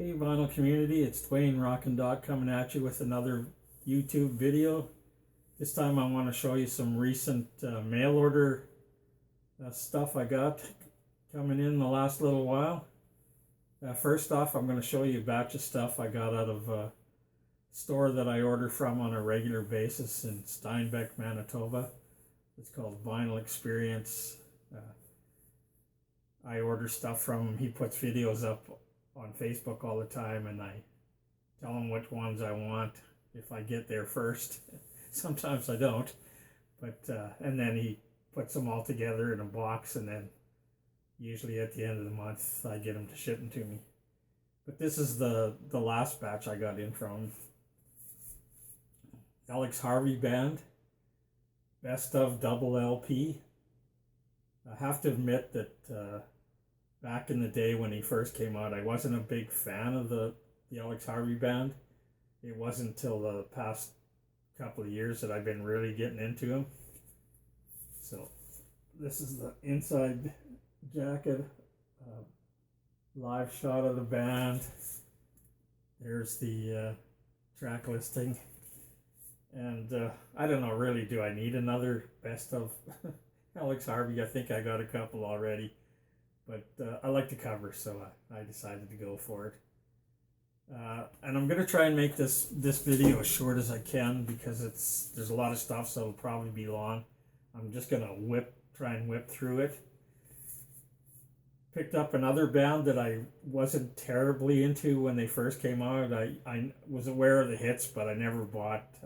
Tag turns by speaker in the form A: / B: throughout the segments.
A: Hey vinyl community, it's Dwayne Rockin' Doc coming at you with another YouTube video. This time I want to show you some recent mail order stuff I got coming in the last little while. First off, I'm going to show you a batch of stuff I got out of a store that I order from on a regular basis in Steinbeck, Manitoba. It's called Vinyl Experience. I order stuff from him. He puts videos up on Facebook all the time, and I tell him which ones I want if I get there first. Sometimes I don't, but and then he puts them all together in a box, and then usually at the end of the month I get him to ship them to me. But this is the last batch I got in from him. Alex Harvey Band, Best of Double LP. I have to admit that back in the day when he first came out, I wasn't a big fan of the Alex Harvey Band. It wasn't until the past couple of years that I've been really getting into him. So this is the inside jacket, live shot of the band. There's the track listing. And I don't know, really, do I need another best of Alex Harvey? I think I got a couple already. But I like the cover, so I decided to go for it. And I'm going to try and make this video as short as I can because there's a lot of stuff, so it'll probably be long. I'm just going to try and whip through it. Picked up another band that I wasn't terribly into when they first came out. I was aware of the hits, but I never bought.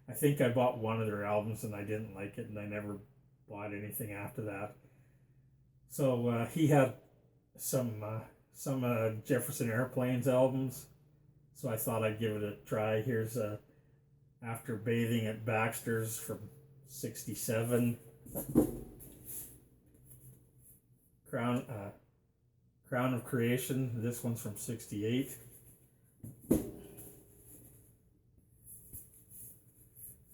A: I think I bought one of their albums and I didn't like it, and I never bought anything after that. So he had some Jefferson Airplanes albums, so I thought I'd give it a try. Here's After Bathing at Baxter's from '67. Crown of Creation, this one's from '68.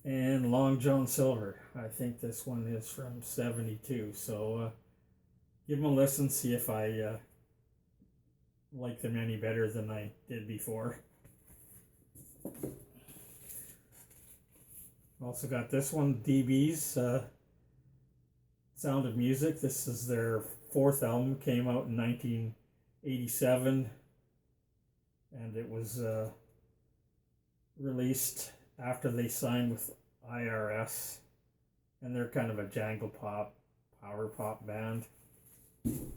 A: And Long John Silver, I think this one is from '72. So give them a listen, see if I like them any better than I did before. Also got this one, DB's Sound of Music. This is their fourth album, came out in 1987, and it was released after they signed with IRS, and they're kind of a jangle pop, power pop band. And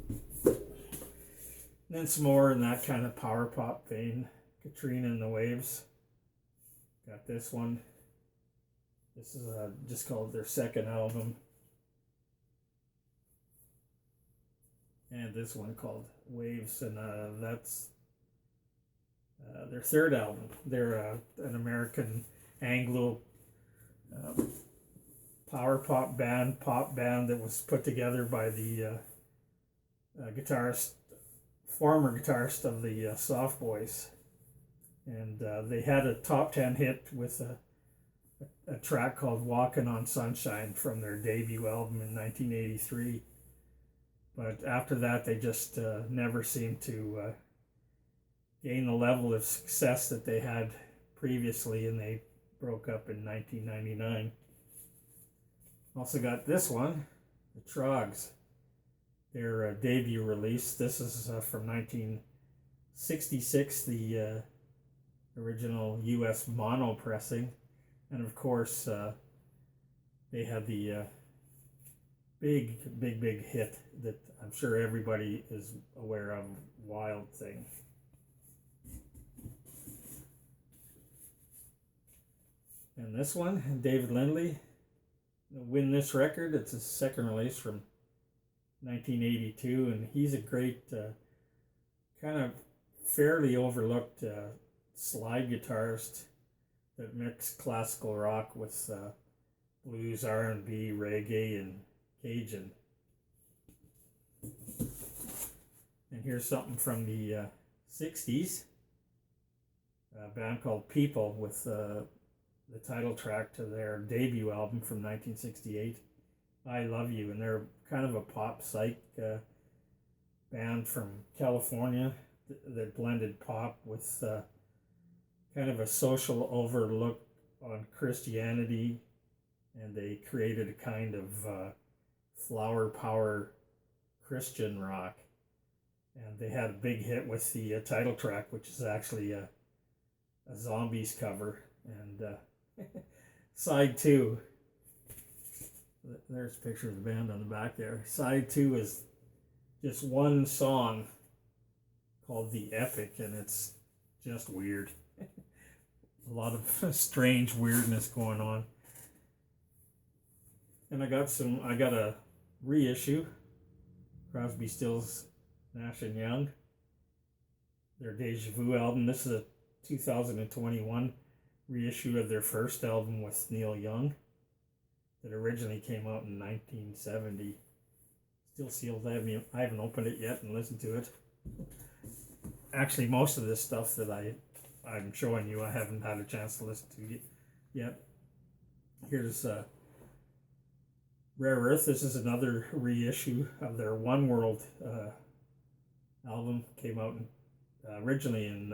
A: then some more in that kind of power pop vein. Katrina and the Waves. Got this one. This is just called their second album. And this one called Waves, and that's their third album. They're an American Anglo power pop band that was put together by the former guitarist of the Soft Boys, and they had a top 10 hit with a track called Walkin' on Sunshine from their debut album in 1983. But after that, they just never seemed to gain the level of success that they had previously, and they broke up in 1999. Also got this one, the Trogs. Their debut release. This is from 1966, the original U.S. mono pressing. And of course, they had the big hit that I'm sure everybody is aware of, Wild Thing. And this one, David Lindley, Win This Record. It's his second release from 1982, and he's a great kind of fairly overlooked slide guitarist that mixed classical rock with blues, R&B, reggae, and Cajun. And here's something from the 60s, a band called People with the title track to their debut album from 1968, I Love You. And they're kind of a pop psych band from California. that blended pop with kind of a social overlook on Christianity, and they created a kind of flower power Christian rock. And they had a big hit with the title track, which is actually a Zombies cover. And side two, there's a picture of the band on the back there. Side two is just one song called The Epic, and it's just weird. A lot of strange weirdness going on. And I got a reissue, Crosby, Stills, Nash and Young, their Deja Vu album. This is a 2021 reissue of their first album with Neil Young that originally came out in 1970. Still sealed. I haven't opened it yet and listened to it. Actually, most of this stuff that I'm showing you, I haven't had a chance to listen to yet. Here's Rare Earth. This is another reissue of their One World album. Came out originally in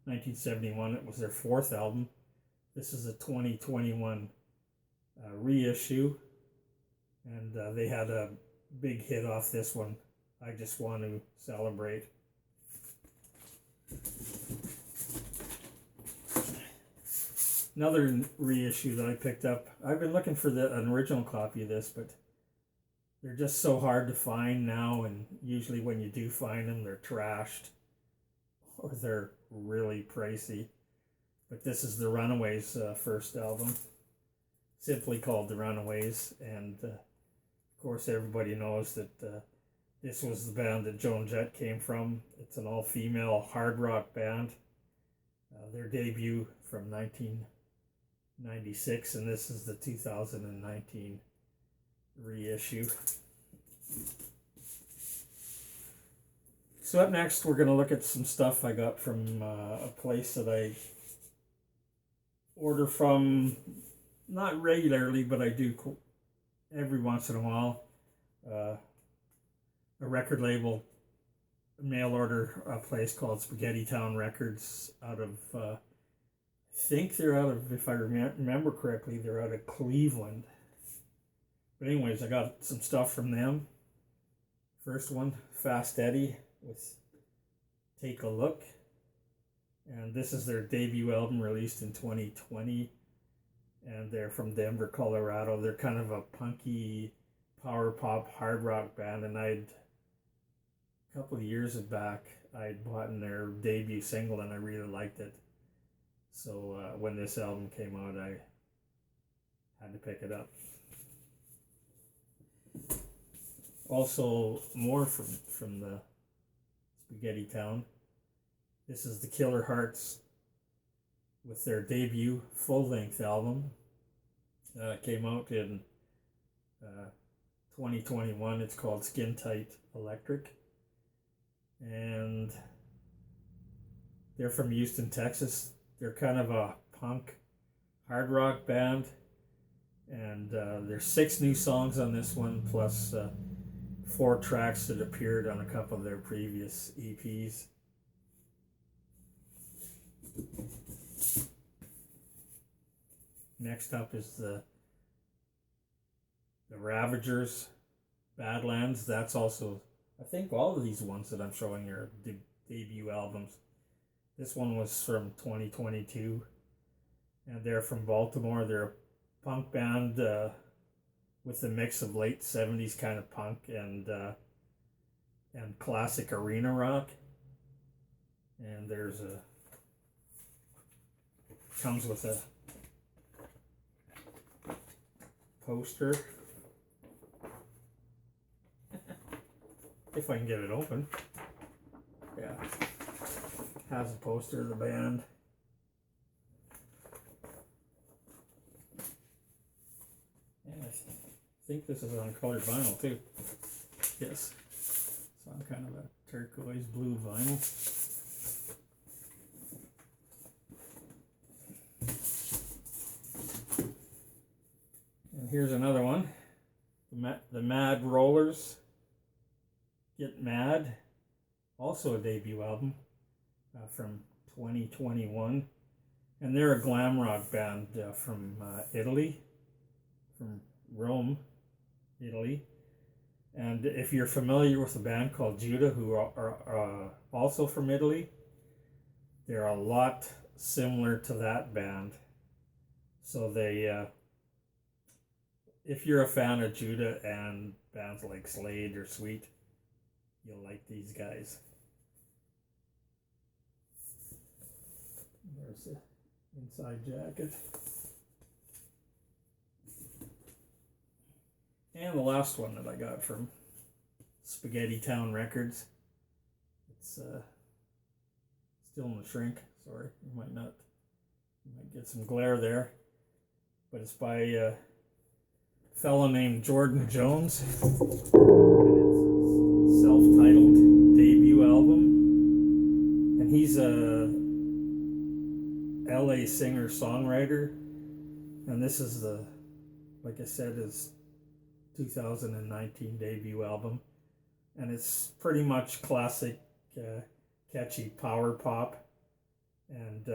A: 1971. It was their fourth album. This is a 2021 reissue, and they had a big hit off this one, I Just Want to Celebrate. Another reissue that I picked up. I've been looking for an original copy of this, but they're just so hard to find now, and usually when you do find them, they're trashed or they're really pricey. But this is the Runaways' first album, simply called The Runaways, and of course everybody knows that this was the band that Joan Jett came from. It's an all-female hard rock band. Their debut from 1996, and this is the 2019 reissue. So up next, we're going to look at some stuff I got from a place that I order from, not regularly, but I do every once in a while. A record label, mail order, a place called Spaghetti Town Records out of, I think they're out of, if I remember correctly, they're out of Cleveland. But anyways, I got some stuff from them. First one, Fast Eddie with Take a Look. And this is their debut album released in 2020. And they're from Denver, Colorado. They're kind of a punky, power pop, hard rock band. And a couple of years back, I'd bought their debut single and I really liked it. So when this album came out, I had to pick it up. Also, more from the Spaghetti Town. This is the Killer Hearts with their debut full-length album. Came out in 2021. It's called Skin Tight Electric. And they're from Houston, Texas. They're kind of a punk hard rock band. And there's 6 new songs on this one, plus 4 tracks that appeared on a couple of their previous EPs. Next up is the Ravagers, Badlands. That's also, I think all of these ones that I'm showing are debut albums. This one was from 2022, and they're from Baltimore. They're a punk band with a mix of late 70s kind of punk and classic arena rock. And there's comes with a poster. If I can get it open. Yeah. Has a poster of the band. And I think this is on colored vinyl too. Yes. So I'm kind of a turquoise blue vinyl. And here's another one. The Mad Rollers, Get Mad. also a debut album from 2021. And they're a glam rock band from Italy, from Rome, Italy. And if you're familiar with a band called Judah, who are also from Italy, they're a lot similar to that band. So if you're a fan of Judah and bands like Slade or Sweet, you'll like these guys. There's the inside jacket. And the last one that I got from Spaghetti Town Records. It's still in the shrink. Sorry, you might get some glare there. But it's by a fellow named Jordan Jones. And it's a self-titled debut album. And he's a LA singer-songwriter. And this is like I said, his 2019 debut album. And it's pretty much classic, catchy power pop. And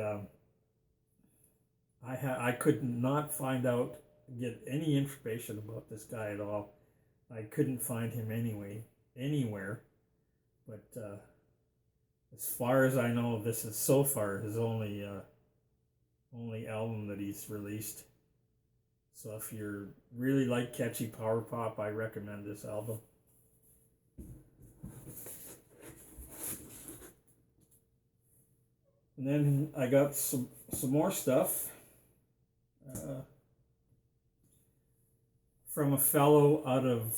A: I could not get any information about this guy at all. I couldn't find him anywhere. But as far as I know, this is so far his only album that he's released. So if you really like catchy power pop, I recommend this album. And then I got some more stuff from a fellow out of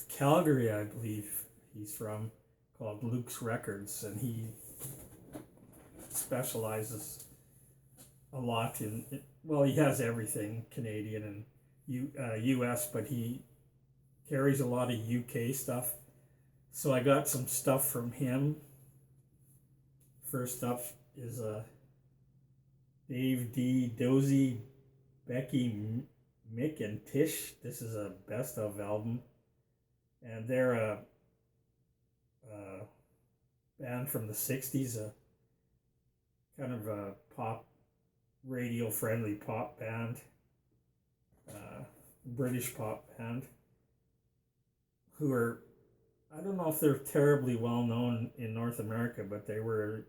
A: Calgary, I believe he's from, called Luke's Records, and he specializes a lot in, well, he has everything Canadian and US, but he carries a lot of UK stuff. So I got some stuff from him. First up is Dave D, Dozy, Becky, Mick, and Tish. This is a best of album, and they're a band from the 60s, a kind of a pop, radio friendly pop band, British pop band, who are, I don't know if they're terribly well known in North America, but they were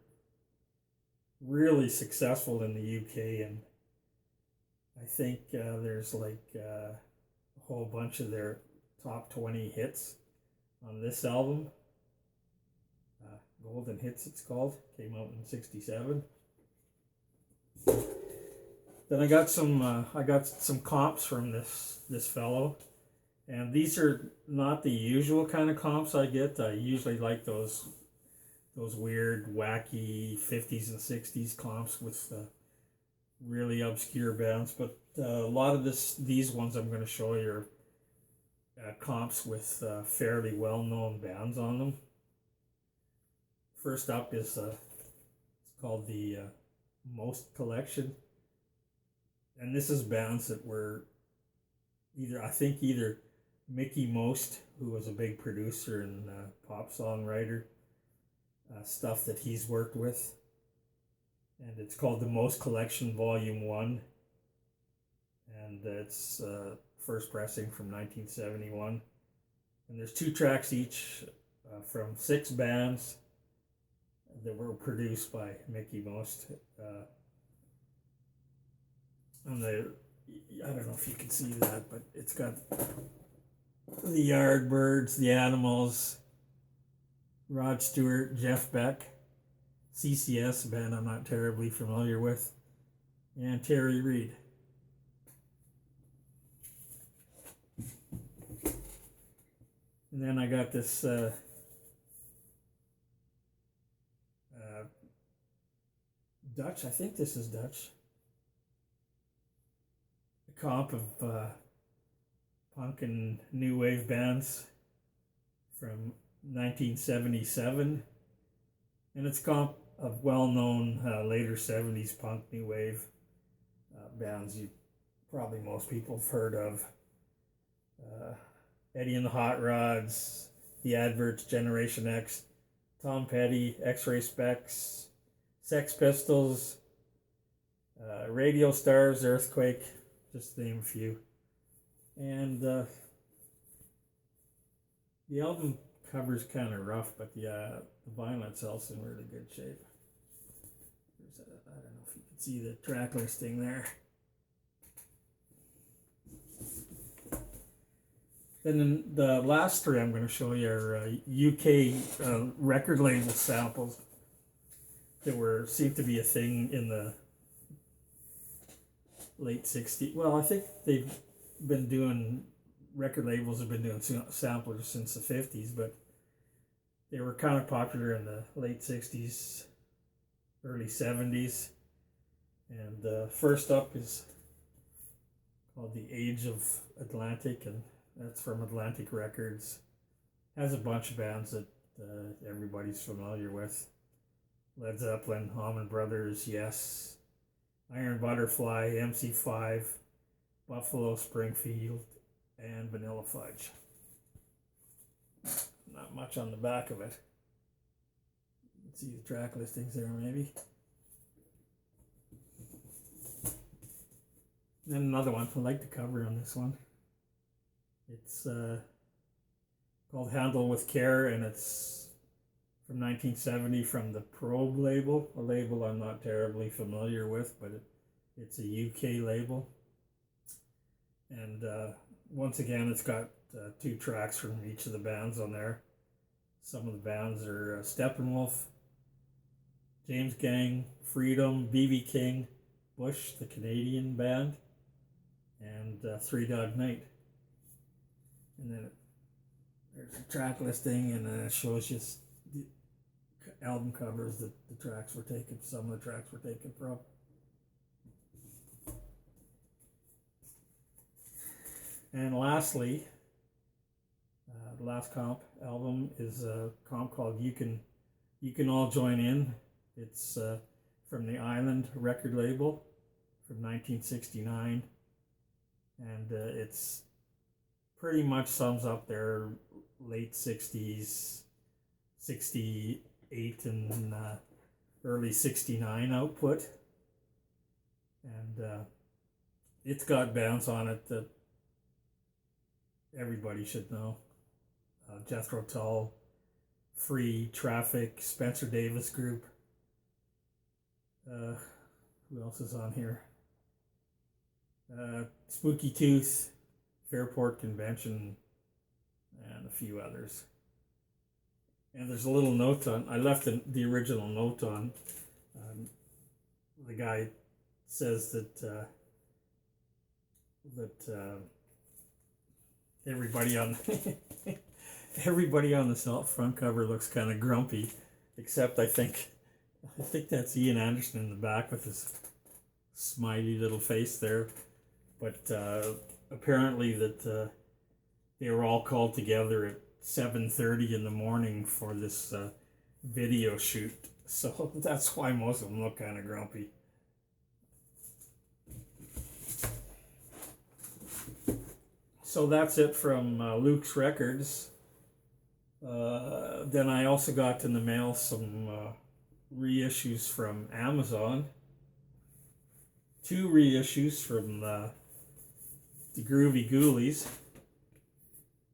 A: really successful in the UK, and I think there's like a whole bunch of their top 20 hits on this album. Golden Hits it's called, came out in '67. Then I got some comps from this fellow, and these are not the usual kind of comps I get. I usually like those weird, wacky 50s and 60s comps with really obscure bands, but a lot of these ones I'm going to show you are comps with fairly well-known bands on them. First up is it's called the Most Collection, and this is bands that were either Mickey Most, who was a big producer and pop songwriter, stuff that he's worked with, and it's called the Most Collection Volume 1, and it's first pressing from 1971, and there's 2 tracks each from 6 bands that were produced by Mickey Most. And I don't know if you can see that, but it's got the Yardbirds, the Animals, Rod Stewart, Jeff Beck, CCS, a band I'm not terribly familiar with, and Terry Reid. And then I got this Dutch, I think this is Dutch, a comp of punk and new wave bands from 1977, and it's a comp of well-known later 70s punk new wave bands probably most people have heard of. Eddie and the Hot Rods, The Adverts, Generation X, Tom Petty, X-Ray Specs, Sex Pistols, Radio Stars, Earthquake, just to name a few. And the album cover's kind of rough, but the vinyl itself's in really good shape. I don't know if you can see the track listing there. Then the last three I'm going to show you are UK record label samples that seemed to be a thing in the late 60s. Well, I think record labels have been doing samplers since the 50s, but they were kind of popular in the late 60s, early 70s. And first up is called The Age of Atlantic, and that's from Atlantic Records. Has a bunch of bands that everybody's familiar with. Led Zeppelin, Allman Brothers, Yes, Iron Butterfly, MC5, Buffalo Springfield, and Vanilla Fudge. Not much on the back of it. You can see the track listings there maybe. Then another one, I like the cover on this one. It's called Handle with Care, and it's from 1970 from the Probe label, a label I'm not terribly familiar with, but it's a UK label. And once again, it's got 2 tracks from each of the bands on there. Some of the bands are Steppenwolf, James Gang, Freedom, BB King, Bush, the Canadian band, and Three Dog Night. And then there's a track listing, and then it shows you the album covers that the tracks were taken, some of the tracks were taken from. And lastly, the last comp album is a comp called You Can All Join In. It's from the Island record label from 1969, and it's pretty much sums up their late 60s, 68 and early 69 output. And it's got bands on it that everybody should know. Jethro Tull, Free, Traffic, Spencer Davis Group. Who else is on here? Spooky Tooth, Fairport Convention, and a few others. And there's a little note on, I left the original note on. The guy says that everybody on everybody on the front cover looks kind of grumpy, except I think that's Ian Anderson in the back with his smiley little face there. But apparently that they were all called together at 7:30 in the morning for this video shoot, so that's why most of them look kind of grumpy. So that's it from Luke's Records. Then I also got in the mail some reissues from Amazon. 2 reissues from the Groovy Ghoulies.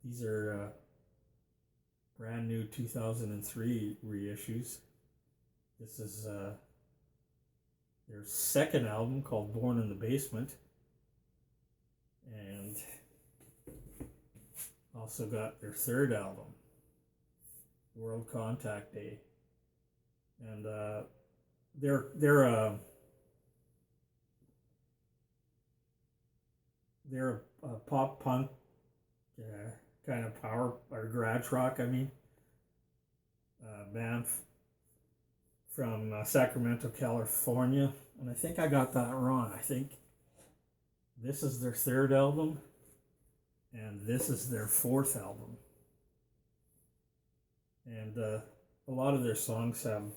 A: These are brand new 2003 reissues. This is their second album called Born in the Basement. And also got their third album, World Contact Day. And they're a pop punk kind of power or garage rock, band from Sacramento, California. And I think I got that wrong. I think this is their third album, and this is their fourth album. And a lot of their songs have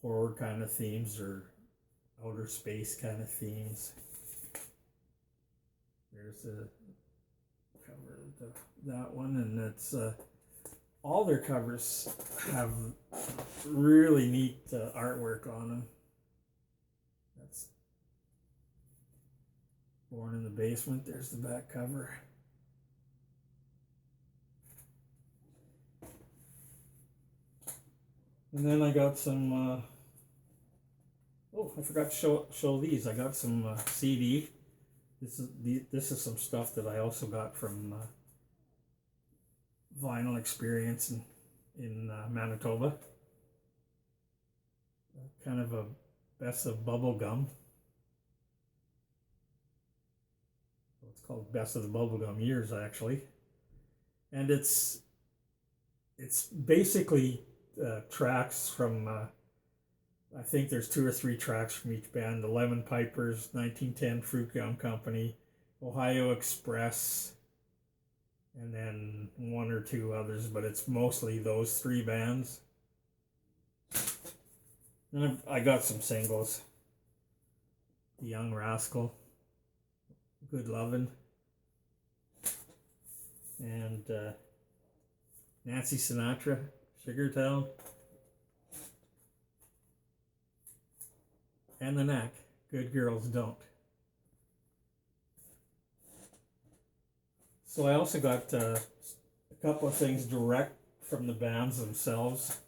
A: horror kind of themes or outer space kind of themes. There's a cover of that one, and it's all their covers have really neat artwork on them. That's Born in the Basement. There's the back cover. And then I got some, oh, I forgot to show these. I got some CD. This is some stuff that I also got from Vinyl Experience in Manitoba. Kind of a best of bubblegum. It's called Best of the Bubblegum Years, actually. And it's basically tracks from, I think there's 2 or 3 tracks from each band. The Lemon Pipers, 1910 Fruit Gum Company, Ohio Express, and then 1 or 2 others, but it's mostly those 3 bands. And I got some singles. The Young Rascal, Good Lovin', and Nancy Sinatra, Sugar Town, and The Knack, Good Girls Don't. So I also got a couple of things direct from the bands themselves.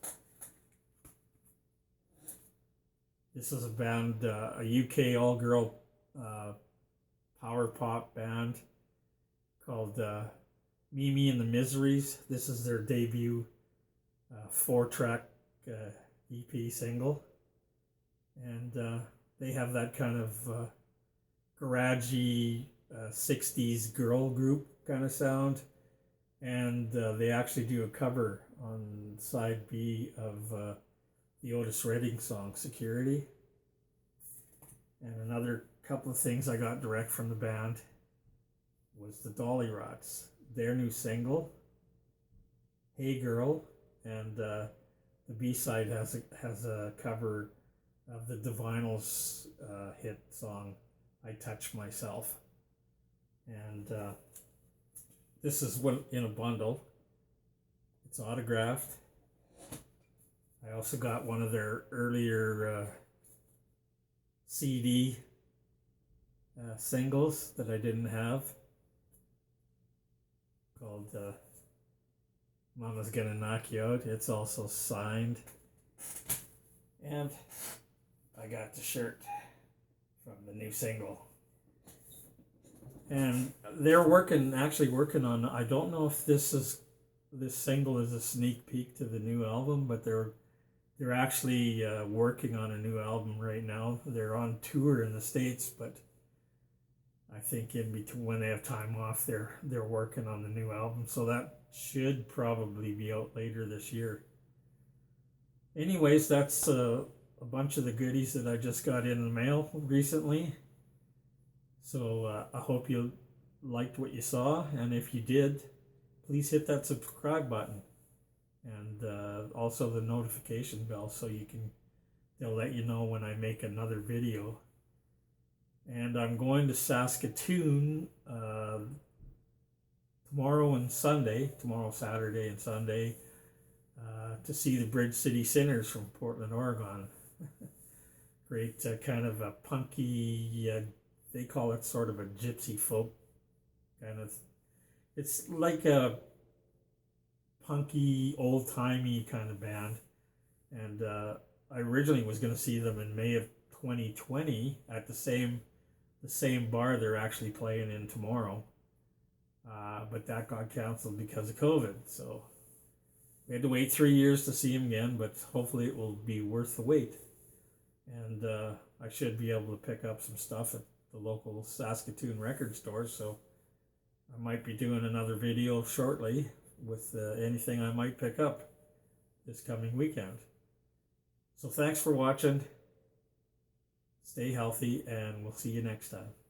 A: This is a band, a UK all-girl power pop band called Mimi and the Miseries. This is their debut 4-track EP single. And they have that kind of garagey 60s girl group kind of sound. And they actually do a cover on side B of the Otis Redding song, Security. And another couple of things I got direct from the band was the Dolly Rots, their new single, Hey Girl, and the B-side has a cover of the Divinals hit song, I Touch Myself. And this is one in a bundle. It's autographed. I also got one of their earlier CD singles that I didn't have, called Mama's Gonna Knock You Out. It's also signed. And I got the shirt from the new single. And they're actually working on, I don't know if this single is a sneak peek to the new album, but they're actually working on a new album right now. They're on tour in the States, but I think in between when they have time off, they're working on the new album. So that should probably be out later this year. Anyways, that's a bunch of the goodies that I just got in the mail recently. So I hope you liked what you saw, and if you did, please hit that subscribe button. And also the notification bell so they'll let you know when I make another video. And I'm going to Saskatoon tomorrow, Saturday and Sunday, to see the Bridge City Sinners from Portland, Oregon. Great kind of a punky, they call it sort of a gypsy folk kind of, it's like a punky, old-timey kind of band. And I originally was going to see them in May of 2020 at the same bar they're actually playing in tomorrow. But that got canceled because of COVID. So we had to wait 3 years to see them again, but hopefully it will be worth the wait. And I should be able to pick up some stuff at the local Saskatoon record store. So I might be doing another video shortly with anything I might pick up this coming weekend. So thanks for watching. Stay healthy, and we'll see you next time.